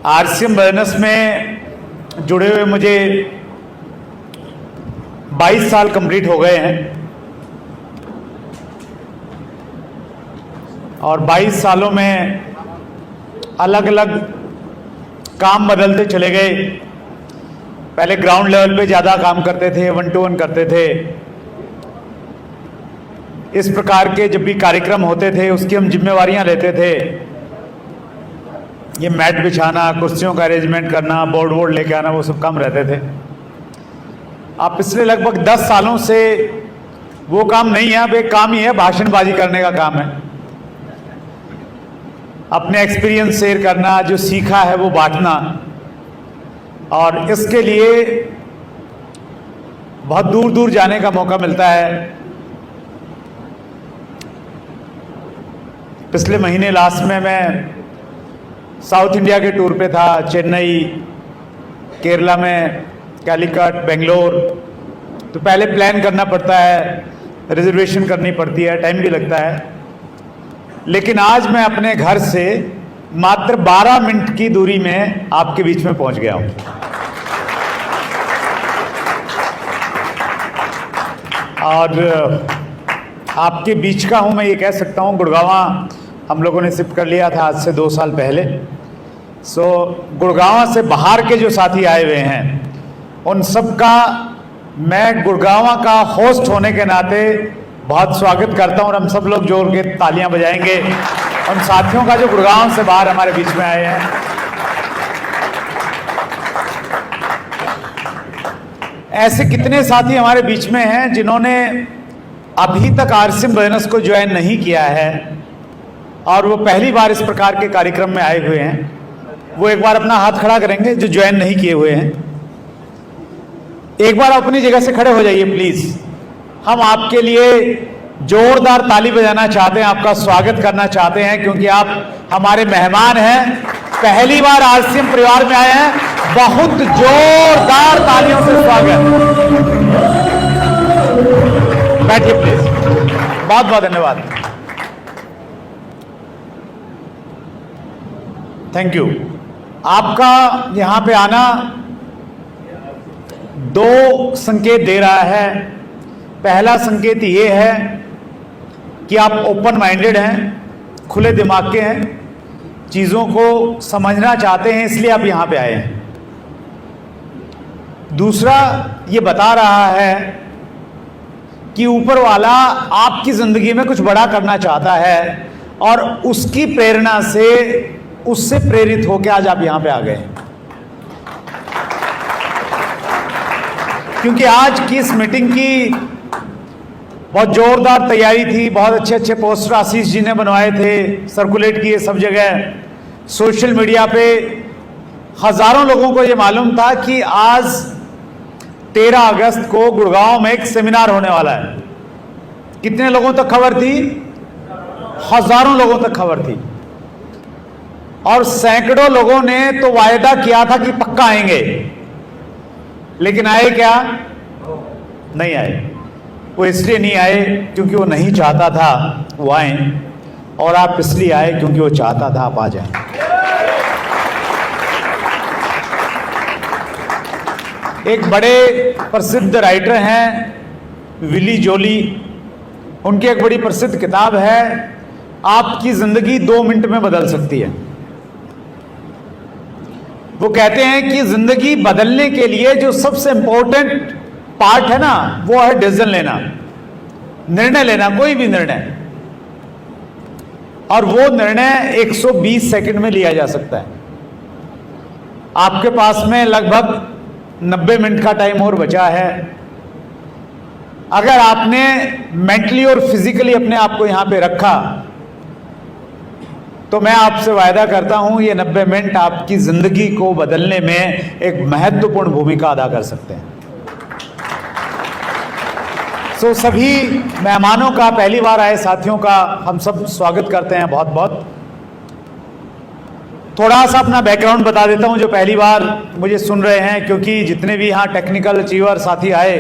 RCM business में जुड़े हुए मुझे 22 साल कंप्लीट हो गए हैं और 22 सालों में अलग अलग काम बदलते चले गए। पहले ग्राउंड लेवल पे ज़्यादा काम करते थे, 1 to 1 करते थे। इस प्रकार के जब भी कार्यक्रम होते थे उसकी हम जिम्मेवारियां लेते थे। ये मैट बिछाना, कुर्सियों का अरेंजमेंट करना, बोर्ड लेके आना, वो सब काम रहते थे। अब पिछले लगभग 10 सालों से वो काम नहीं है, अब एक काम ही है, भाषणबाजी करने का काम है। अपने एक्सपीरियंस शेयर करना, जो सीखा है वो बांटना, और इसके लिए बहुत दूर दूर जाने का मौका मिलता है। पिछले महीने लास्ट में मैं साउथ इंडिया के टूर पे था, चेन्नई, केरला में, कैलीकट, बेंगलोर। तो पहले प्लान करना पड़ता है, रिजर्वेशन करनी पड़ती है, टाइम भी लगता है। लेकिन आज मैं अपने घर से मात्र 12 मिनट की दूरी में आपके बीच में पहुंच गया हूं। और आपके बीच का हूं, मैं ये कह सकता हूं। गुड़गांव हम लोगों ने शिफ्ट कर लिया था आज से 2 साल पहले। गुड़गांव से बाहर के जो साथी आए हुए हैं उन सब का मैं गुड़गांव का होस्ट होने के नाते बहुत स्वागत करता हूं, और हम सब लोग जोर के तालियां बजाएंगे उन साथियों का जो गुड़गांव से बाहर हमारे बीच में आए हैं। ऐसे कितने साथी हमारे बीच में हैं जिन्होंने अभी तक आरसीएम बिजनेस को ज्वाइन नहीं किया है और वो पहली बार इस प्रकार के कार्यक्रम में आए हुए हैं। वो एक बार अपना हाथ खड़ा करेंगे जो ज्वाइन नहीं किए हुए हैं। एक बार अपनी जगह से खड़े हो जाइए प्लीज। हम आपके लिए जोरदार ताली बजाना चाहते हैं, आपका स्वागत करना चाहते हैं, क्योंकि आप हमारे मेहमान हैं, पहली बार आरसीएम परिवार में आए हैं। बहुत जोरदार तालियों से स्वागत। बैठिए प्लीज। बहुत बहुत धन्यवाद, थैंक यू। आपका यहां पे आना 2 संकेत दे रहा है। पहला संकेत ये है कि आप ओपन माइंडेड हैं, खुले दिमाग के हैं, चीज़ों को समझना चाहते हैं, इसलिए आप यहाँ पे आए हैं। दूसरा ये बता रहा है कि ऊपर वाला आपकी ज़िंदगी में कुछ बड़ा करना चाहता है और उसकी प्रेरणा से, उससे प्रेरित होकर आज आप यहाँ पे आ गए हैं। क्योंकि आज की इस मीटिंग की बहुत जोरदार तैयारी थी, बहुत अच्छे अच्छे पोस्टर आशीष जी ने बनवाए थे, सर्कुलेट किए सब जगह, सोशल मीडिया पे हजारों लोगों को ये मालूम था कि आज 13 अगस्त को गुड़गांव में एक सेमिनार होने वाला है। कितने लोगों तक खबर थी? हजारों लोगों तक खबर थी, और सैकड़ों लोगों ने तो वायदा किया था कि पक्का आएंगे, लेकिन आए क्या? नहीं आए। वो इसलिए नहीं आए क्योंकि वो नहीं चाहता था वो आए, और आप इसलिए आए क्योंकि वो चाहता था आप आ जाएं। एक बड़े प्रसिद्ध राइटर हैं विली जोली, उनकी एक बड़ी प्रसिद्ध किताब है आपकी जिंदगी 2 मिनट में बदल सकती है। वो कहते हैं कि जिंदगी बदलने के लिए जो सबसे इंपॉर्टेंट पार्ट है ना, वो है डिसीजन लेना, निर्णय लेना, कोई भी निर्णय। और वो निर्णय 120 सेकंड में लिया जा सकता है। आपके पास में लगभग 90 मिनट का टाइम और बचा है। अगर आपने मेंटली और फिजिकली अपने आप को यहां पे रखा तो मैं आपसे वायदा करता हूं ये 90 मिनट आपकी जिंदगी को बदलने में एक महत्वपूर्ण भूमिका अदा कर सकते हैं। सभी मेहमानों का, पहली बार आए साथियों का हम सब स्वागत करते हैं बहुत बहुत। थोड़ा सा अपना बैकग्राउंड बता देता हूं जो पहली बार मुझे सुन रहे हैं, क्योंकि जितने भी यहाँ टेक्निकल अचीवर साथी आए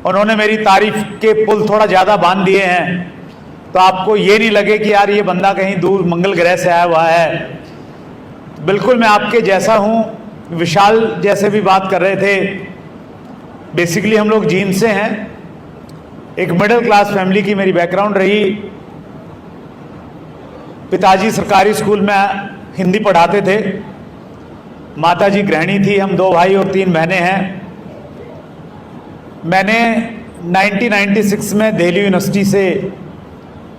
उन्होंने मेरी तारीफ के पुल थोड़ा ज़्यादा बांध दिए हैं। तो आपको ये नहीं लगे कि यार ये बंदा कहीं दूर मंगल ग्रह से आया हुआ है। बिल्कुल मैं आपके जैसा हूँ। विशाल जैसे भी बात कर रहे थे, बेसिकली हम लोग जींद से हैं। एक मिडिल क्लास फैमिली की मेरी बैकग्राउंड रही। पिताजी सरकारी स्कूल में हिंदी पढ़ाते थे, माताजी गृहिणी थी। हम 2 भाई और 3 बहनें हैं। मैंने 1996 में दिल्ली यूनिवर्सिटी से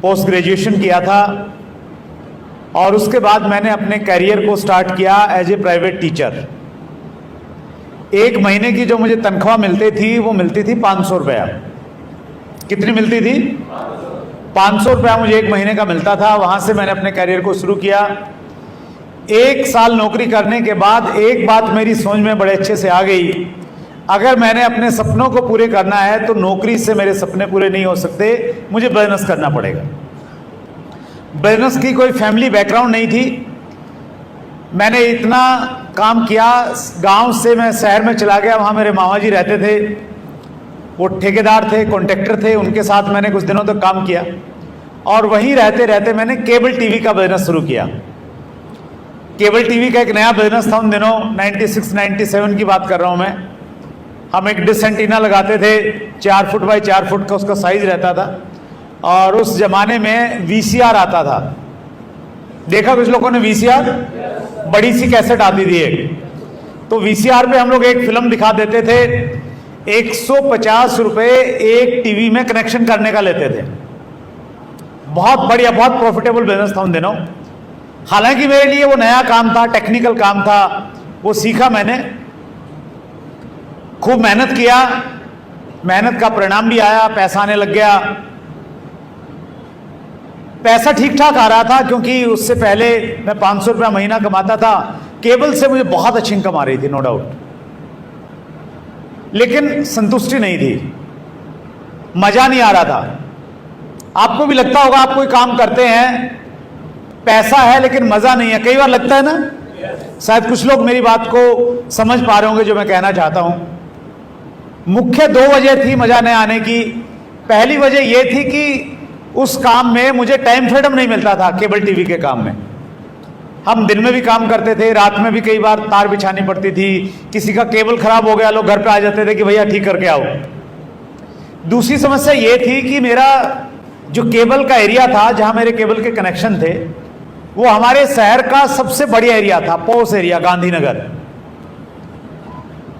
पोस्ट ग्रेजुएशन किया था और उसके बाद मैंने अपने करियर को स्टार्ट किया एज ए प्राइवेट टीचर। 1 महीने की जो मुझे तनख्वाह मिलती थी वो मिलती थी 500 रुपया। कितनी मिलती थी? 500 रुपया मुझे 1 महीने का मिलता था। वहाँ से मैंने अपने करियर को शुरू किया। 1 साल नौकरी करने के बाद एक बात मेरी समझ में बड़े अच्छे से आ गई, अगर मैंने अपने सपनों को पूरे करना है तो नौकरी से मेरे सपने पूरे नहीं हो सकते, मुझे बिजनेस करना पड़ेगा। बिजनेस की कोई फैमिली बैकग्राउंड नहीं थी। मैंने इतना काम किया, गांव से मैं शहर में चला गया। वहाँ मेरे मामा जी रहते थे, वो ठेकेदार थे, कॉन्ट्रैक्टर थे। उनके साथ मैंने कुछ दिनों तक काम किया और वहीं रहते रहते मैंने केबल टीवी का बिजनेस शुरू किया। केबल टीवी का एक नया बिजनेस था उन दिनों, 96-97 की बात कर रहा हूँ मैं। हम एक डिश एंटीना लगाते थे, 4 फुट बाई 4 फुट का उसका साइज रहता था और उस जमाने में वीसीआर आता था। देखा कुछ लोगों ने वीसीआर? बड़ी सी कैसेट आती थी एक। तो वीसीआर पे हम लोग एक फिल्म दिखा देते थे। 150 रुपये एक टीवी में कनेक्शन करने का लेते थे। बहुत बढ़िया, बहुत प्रॉफिटेबल बिजनेस था उन दिनों। हालांकि मेरे लिए वो नया काम था, टेक्निकल काम था, वो सीखा मैंने, खूब मेहनत किया। मेहनत का परिणाम भी आया, पैसा आने लग गया। पैसा ठीक ठाक आ रहा था क्योंकि उससे पहले मैं 500 रुपया महीना कमाता था। केबल से मुझे बहुत अच्छी इनकम आ रही थी, नो डाउट, लेकिन संतुष्टि नहीं थी, मजा नहीं आ रहा था। आपको भी लगता होगा, आप कोई काम करते हैं, पैसा है लेकिन मजा नहीं है, कई बार लगता है ना। शायद कुछ लोग मेरी बात को समझ पा रहे होंगे जो मैं कहना चाहता हूं। मुख्य 2 वजह थी मजा न आने की। पहली वजह यह थी कि उस काम में मुझे टाइम फ्रीडम नहीं मिलता था। केबल टीवी के काम में हम दिन में भी काम करते थे, रात में भी कई बार तार बिछानी पड़ती थी। किसी का केबल खराब हो गया, लोग घर पे आ जाते थे कि भैया ठीक करके आओ। दूसरी समस्या ये थी कि मेरा जो केबल का एरिया था, जहां मेरे केबल के कनेक्शन थे, वो हमारे शहर का सबसे बढ़िया एरिया था, पॉस एरिया, गांधीनगर।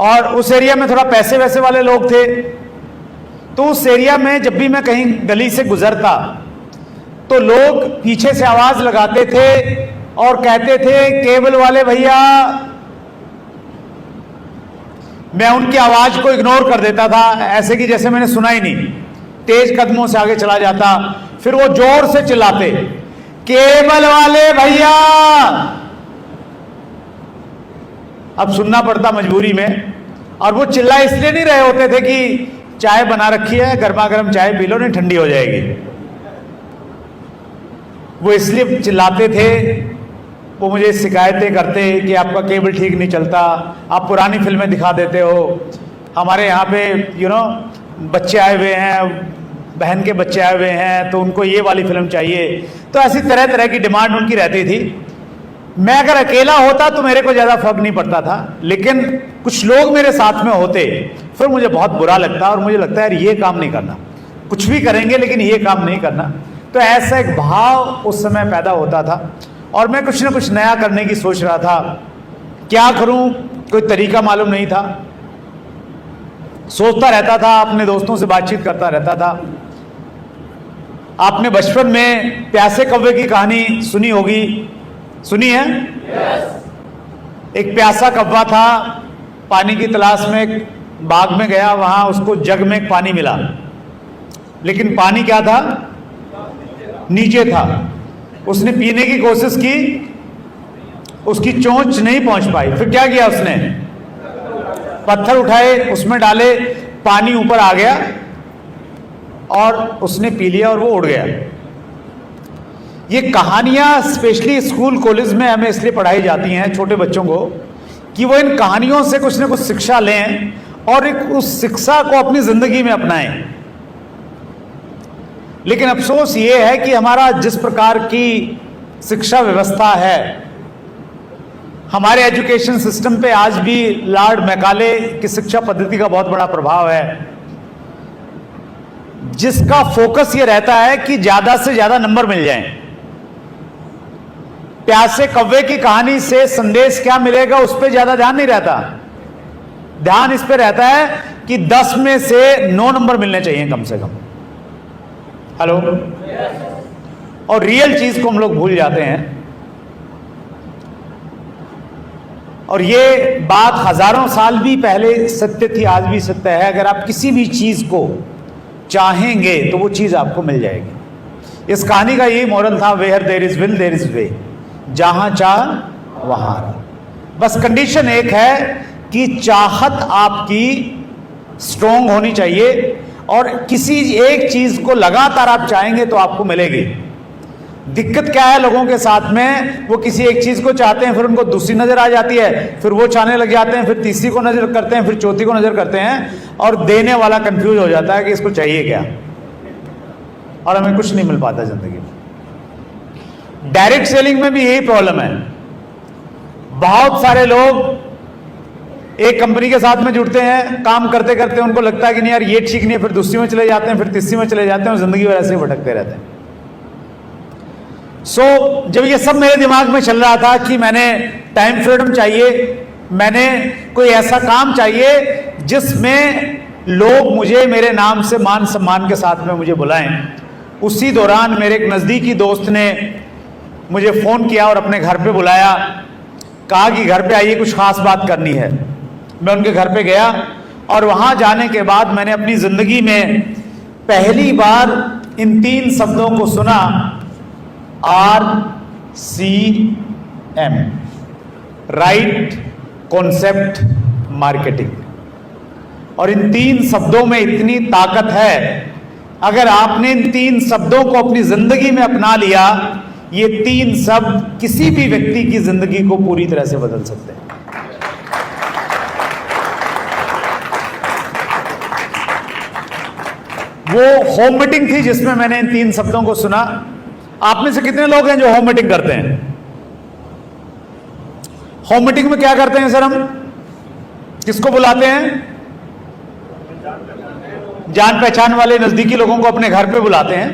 और उस एरिया में थोड़ा पैसे वैसे वाले लोग थे। तो उस एरिया में जब भी मैं कहीं गली से गुजरता तो लोग पीछे से आवाज लगाते थे और कहते थे, केबल वाले भैया। मैं उनकी आवाज को इग्नोर कर देता था, ऐसे कि जैसे मैंने सुना ही नहीं। तेज कदमों से आगे चला जाता। फिर वो जोर से चिल्लाते, केबल वाले भैया। अब सुनना पड़ता मजबूरी में। और वो चिल्ला इसलिए नहीं रहे होते थे कि चाय बना रखी है, गर्मा गर्म चाय पी लो, नहीं ठंडी हो जाएगी। वो इसलिए चिल्लाते थे, वो मुझे शिकायतें करते कि आपका केबल ठीक नहीं चलता, आप पुरानी फिल्में दिखा देते हो, हमारे यहाँ पे बच्चे आए हुए हैं, बहन के बच्चे आए हुए हैं, तो उनको ये वाली फिल्म चाहिए। तो ऐसी तरह तरह की डिमांड उनकी रहती थी। मैं अगर अकेला होता तो मेरे को ज़्यादा फर्क नहीं पड़ता था, लेकिन कुछ लोग मेरे साथ में होते फिर मुझे बहुत बुरा लगता और मुझे लगता है यार ये काम नहीं करना, कुछ भी करेंगे लेकिन ये काम नहीं करना। तो ऐसा एक भाव उस समय पैदा होता था और मैं कुछ ना कुछ नया करने की सोच रहा था। क्या करूं, कोई तरीका मालूम नहीं था। सोचता रहता था, अपने दोस्तों से बातचीत करता रहता था। आपने बचपन में प्यासे कौवे की कहानी सुनी होगी, सुनी है? एक प्यासा कौवा था, पानी की तलाश में एक बाग में गया, वहां उसको जग में पानी मिला, लेकिन पानी क्या था? नीचे था। उसने पीने की कोशिश की, उसकी चोंच नहीं पहुंच पाई। फिर क्या किया उसने? पत्थर उठाए, उसमें डाले, पानी ऊपर आ गया और उसने पी लिया और वो उड़ गया। ये कहानियां स्पेशली स्कूल कॉलेज में हमें इसलिए पढ़ाई जाती हैं छोटे बच्चों को कि वो इन कहानियों से कुछ ना कुछ शिक्षा लें और उस शिक्षा को अपनी जिंदगी में अपनाएं। लेकिन अफसोस ये है कि हमारा जिस प्रकार की शिक्षा व्यवस्था है, हमारे एजुकेशन सिस्टम पे आज भी लॉर्ड मैकाले की शिक्षा पद्धति का बहुत बड़ा प्रभाव है, जिसका फोकस ये रहता है कि ज्यादा से ज्यादा नंबर मिल जाएं। प्यासे कौवे की कहानी से संदेश क्या मिलेगा उस पर ज्यादा ध्यान नहीं रहता। ध्यान इस पे रहता है कि 10 में से 9 नंबर मिलने चाहिए कम से कम। हेलो। और रियल चीज को हम लोग भूल जाते हैं। और ये बात हजारों साल भी पहले सत्य थी, आज भी सत्य है। अगर आप किसी भी चीज को चाहेंगे तो वो चीज आपको मिल जाएगी। इस कहानी का यही मोरल था, where there is will there is way, जहां चाह वहां राह। बस कंडीशन एक है कि चाहत आपकी स्ट्रोंग होनी चाहिए और किसी एक चीज को लगातार आप चाहेंगे तो आपको मिलेगी। दिक्कत क्या है लोगों के साथ में, वो किसी एक चीज को चाहते हैं, फिर उनको दूसरी नजर आ जाती है, फिर वो चाहने लग जाते हैं, फिर तीसरी को नजर करते हैं, फिर चौथी को नजर करते हैं और देने वाला कंफ्यूज हो जाता है कि इसको चाहिए क्या, और हमें कुछ नहीं मिल पाता जिंदगी में। डायरेक्ट सेलिंग में भी यही प्रॉब्लम है। बहुत सारे लोग एक कंपनी के साथ में जुड़ते हैं, काम करते करते उनको लगता है कि नहीं यार ये ठीक नहीं है, फिर दूसरी में चले जाते हैं, फिर तीसरी में चले जाते हैं और जिंदगी भर ऐसे भटकते रहते हैं। जब ये सब मेरे दिमाग में चल रहा था कि मैंने टाइम फ्रीडम चाहिए, मैंने कोई ऐसा काम चाहिए जिसमें लोग मुझे मेरे नाम से मान सम्मान के साथ में मुझे बुलाएं। उसी दौरान मेरे एक नज़दीकी दोस्त ने मुझे फ़ोन किया और अपने घर पे बुलाया, कहा कि घर पे आइए, कुछ ख़ास बात करनी है। मैं उनके घर पे गया और वहाँ जाने के बाद मैंने अपनी ज़िंदगी में पहली बार इन 3 शब्दों को सुना, RCM, राइट कॉन्सेप्ट मार्केटिंग। और इन 3 शब्दों में इतनी ताकत है, अगर आपने इन 3 शब्दों को अपनी जिंदगी में अपना लिया, ये 3 शब्द किसी भी व्यक्ति की जिंदगी को पूरी तरह से बदल सकते हैं। वो होम मीटिंग थी जिसमें मैंने इन 3 शब्दों को सुना। आप में से कितने लोग हैं जो होम मीटिंग करते हैं? होम मीटिंग में क्या करते हैं सर? हम किसको बुलाते हैं? जान पहचान वाले नजदीकी लोगों को अपने घर पे बुलाते हैं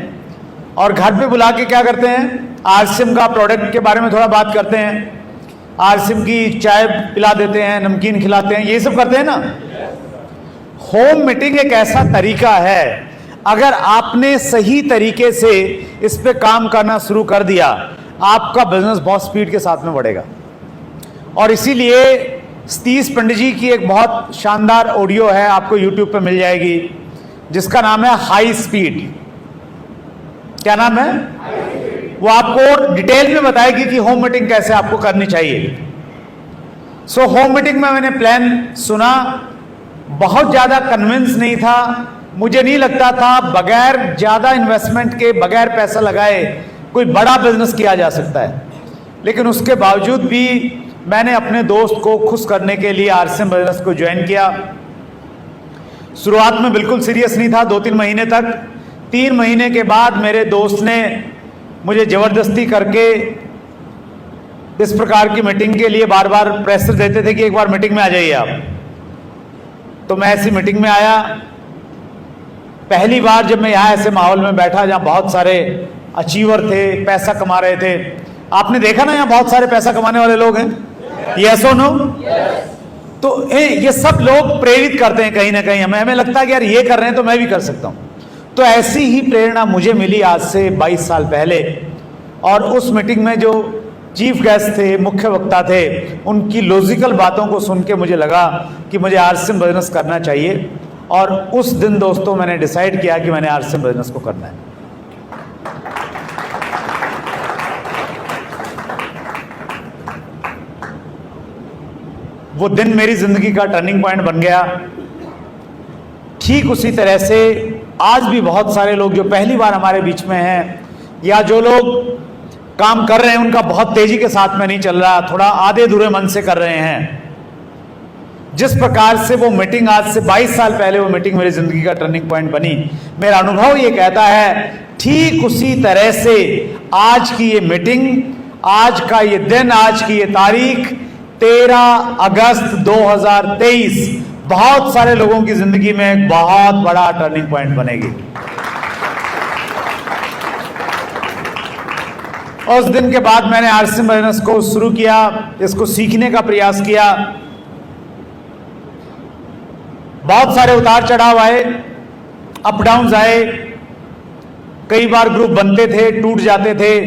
और घर पे बुला के क्या करते हैं? RCM का प्रोडक्ट के बारे में थोड़ा बात करते हैं, RCM की चाय पिला देते हैं, नमकीन खिलाते हैं, ये सब करते हैं ना। होम मीटिंग एक ऐसा तरीका है, अगर आपने सही तरीके से इस पे काम करना शुरू कर दिया, आपका बिजनेस बहुत स्पीड के साथ में बढ़ेगा। और इसीलिए सतीश पंडित जी की एक बहुत शानदार ऑडियो है, आपको YouTube पे मिल जाएगी, जिसका नाम है हाई स्पीड। क्या नाम है? वो आपको डिटेल में बताएगी कि होम मीटिंग कैसे आपको करनी चाहिए। होम मीटिंग में मैंने प्लान सुना, बहुत ज्यादा कन्विंस नहीं था। मुझे नहीं लगता था बगैर ज्यादा इन्वेस्टमेंट के, बगैर पैसा लगाए कोई बड़ा बिजनेस किया जा सकता है। लेकिन उसके बावजूद भी मैंने अपने दोस्त को खुश करने के लिए RCM बिजनेस को ज्वाइन किया। शुरुआत में बिल्कुल सीरियस नहीं था, 2-3 महीने तक। 3 महीने के बाद मेरे दोस्त ने मुझे जबरदस्ती करके इस प्रकार की मीटिंग के लिए बार बार प्रेशर देते थे कि एक बार मीटिंग में आ जाइए आप। तो मैं ऐसी मीटिंग में आया। पहली बार जब मैं यहाँ ऐसे माहौल में बैठा जहाँ बहुत सारे अचीवर थे, पैसा कमा रहे थे। आपने देखा ना यहाँ बहुत सारे पैसा कमाने वाले लोग हैं, यस और नो? तो ये सब लोग प्रेरित करते हैं कहीं ना कहीं हमें लगता है कि यार ये कर रहे हैं तो मैं भी कर सकता हूँ। तो ऐसी ही प्रेरणा मुझे मिली आज से 22 साल पहले। और उस मीटिंग में जो चीफ गेस्ट थे, मुख्य वक्ता थे, उनकी लॉजिकल बातों को सुन के मुझे लगा कि मुझे RCM बिजनेस करना चाहिए। और उस दिन दोस्तों मैंने डिसाइड किया कि मैंने RCM बिजनेस को करना है। वो दिन मेरी जिंदगी का टर्निंग पॉइंट बन गया। ठीक उसी तरह से आज भी बहुत सारे लोग जो पहली बार हमारे बीच में हैं, या जो लोग काम कर रहे हैं उनका बहुत तेजी के साथ में नहीं चल रहा, थोड़ा आधे अधूरे मन से कर रहे हैं। जिस प्रकार से वो मीटिंग आज से 22 साल पहले वो मीटिंग मेरी जिंदगी का टर्निंग पॉइंट बनी, मेरा अनुभव ये कहता है ठीक उसी तरह से आज की ये मीटिंग, आज का ये दिन, आज की ये तारीख 13 अगस्त 2023 बहुत सारे लोगों की जिंदगी में एक बहुत बड़ा टर्निंग पॉइंट बनेगी। उस दिन के बाद मैंने आरसी बिजनेस को शुरू किया, इसको सीखने का प्रयास किया। बहुत सारे उतार चढ़ाव आए, अप डाउन्स आए, कई बार ग्रुप बनते थे, टूट जाते थे,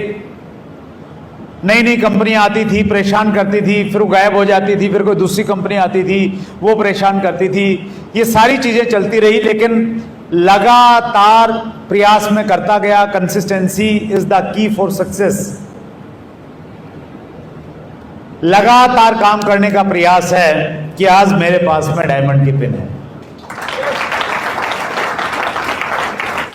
नई नई कंपनियां आती थी, परेशान करती थी, फिर वो गायब हो जाती थी, फिर कोई दूसरी कंपनी आती थी, वो परेशान करती थी। ये सारी चीजें चलती रही, लेकिन लगातार प्रयास में करता गया। Consistency is the key for success. लगातार काम करने का प्रयास है कि आज मेरे पास में डायमंड की पिन है।